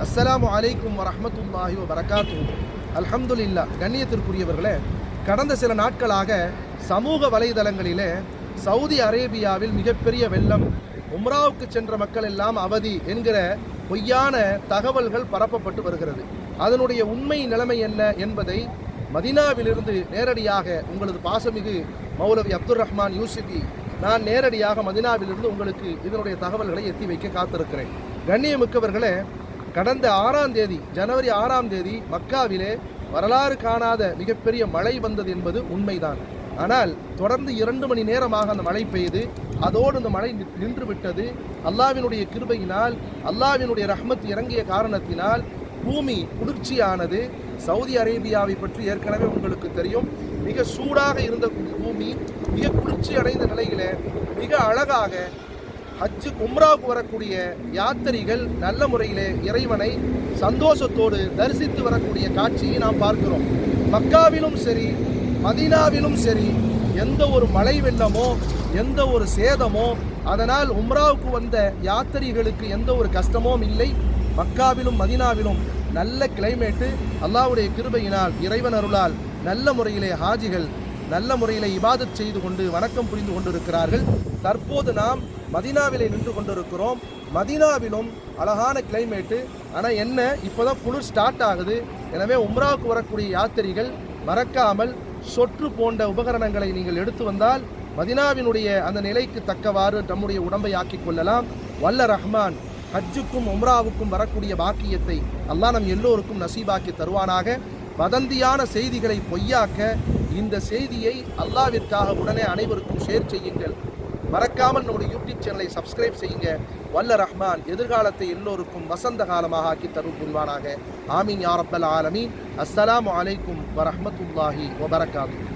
அஸ்ஸலாமு அலைக்கும் வரஹ்மத்துல்லாஹி வபரகாத்துஹு. அல்ஹம்துலில்லாஹ். கண்ணியத்திற்குரியவர்களே, கடந்த சில நாட்களாக சமூக வலைதளங்களிலே சவுதி அரேபியாவில் மிகப்பெரிய வெள்ளம், உம்ராவுக்கு சென்ற மக்கள் எல்லாம் அவதி என்கிற பொய்யான தகவல்கள் பரப்பப்பட்டு வருகிறது. அதனுடைய உண்மை நிலைமை என்ன என்பதை மதீனாவிலிருந்து நேரடியாக உங்களது பாசமிகு மௌலவி அப்துல் ரஹ்மான் யூசுஃபி நான் நேரடியாக மதீனாவிலிருந்து உங்களுக்கு இதனுடைய தகவல்களை எத்தி வைக்க காத்திருக்கிறேன். கண்ணியமிக்கவர்களே, கடந்த 6ஆம் தேதி ஜனவரி 6ஆம் தேதி மக்காவிலே வரலாறு காணாத மிகப்பெரிய மழை வந்தது என்பது உண்மைதான். ஆனால் தொடர்ந்து 2 மணி நேரமாக அந்த மழை பெய்து அதோடு அந்த மழை நின்று விட்டது. அல்லாஹ்வினுடைய கிருபையினால், அல்லாஹ்வினுடைய ரஹ்மத் இறங்கிய காரணத்தினால் பூமி குளிர்ச்சியானது. சவுதி அரேபியாவை பற்றி ஏற்கனவே உங்களுக்கு தெரியும். மிக சூடாக இருந்த பூமி மிக குளிர்ச்சி அடைந்த நிலையிலே மிக அழகாக ஹஜ்ஜு உம்ராவுக்கு வரக்கூடிய யாத்திரிகள் நல்ல முறையிலே இறைவனை சந்தோஷத்தோடு தரிசித்து வரக்கூடிய காட்சியை நாம் பார்க்கிறோம். மக்காவிலும் சரி மதீனாவிலும் சரி எந்த ஒரு மழை வெள்ளமோ எந்த ஒரு சேதமோ, அதனால் உம்ராவுக்கு வந்த யாத்திரிகளுக்கு எந்த ஒரு கஷ்டமும் இல்லை. மக்காவிலும் மதீனாவிலும் நல்ல கிளைமேட்டு, அல்லாஹ்வுடைய கிருபையினால் இறைவன் அருளால் நல்ல முறையிலே ஹாஜிகள் நல்ல முறையிலே இபாதத் செய்து கொண்டு வணக்கம் புரிந்து கொண்டிருக்கிறார்கள். தற்போது நாம் மதீனாவிலே நின்று கொண்டிருக்கிறோம். மதீனாவிலும் அழகான கிளைமேட்டு. ஆனால் என்ன, இப்போதான் குளிர் ஸ்டார்ட் ஆகுது. எனவே உம்ராவுக்கு வரக்கூடிய யாத்திரிகள் மறக்காமல் சொற்று போன்ற உபகரணங்களை நீங்கள் எடுத்து வந்தால் மதீனாவினுடைய அந்த நிலைக்கு தக்கவாறு நம்முடைய உடம்பை ஆக்கிக் கொள்ளலாம். வல்ல ரஹ்மான் ஹஜ்ஜுக்கும் உம்ராவுக்கும் வரக்கூடிய பாக்கியத்தை அல்லாஹ் நம் எல்லோருக்கும் நசீபாக்கி தருவானாக. வதந்தியான செய்திகளை பொய்யாக்க இந்த செய்தியை அல்லாஹ்விற்காக உடனே அனைவருக்கும் ஷேர் செய்யுங்கள். மறக்காமல் நம்முடைய யூடியூப் சேனலை சப்ஸ்கிரைப் செய்யுங்க. வல்ல ரஹ்மான் எதிர்காலத்தை எல்லோருக்கும் வசந்த காலமாக ஆக்கி தரும் புரிவானாக. ஆமீன் யா ரப்பல் ஆலமீன். அஸ்ஸலாமு அலைக்கும் வரஹ்மத்துல்லாஹி வபரகாத்துஹு.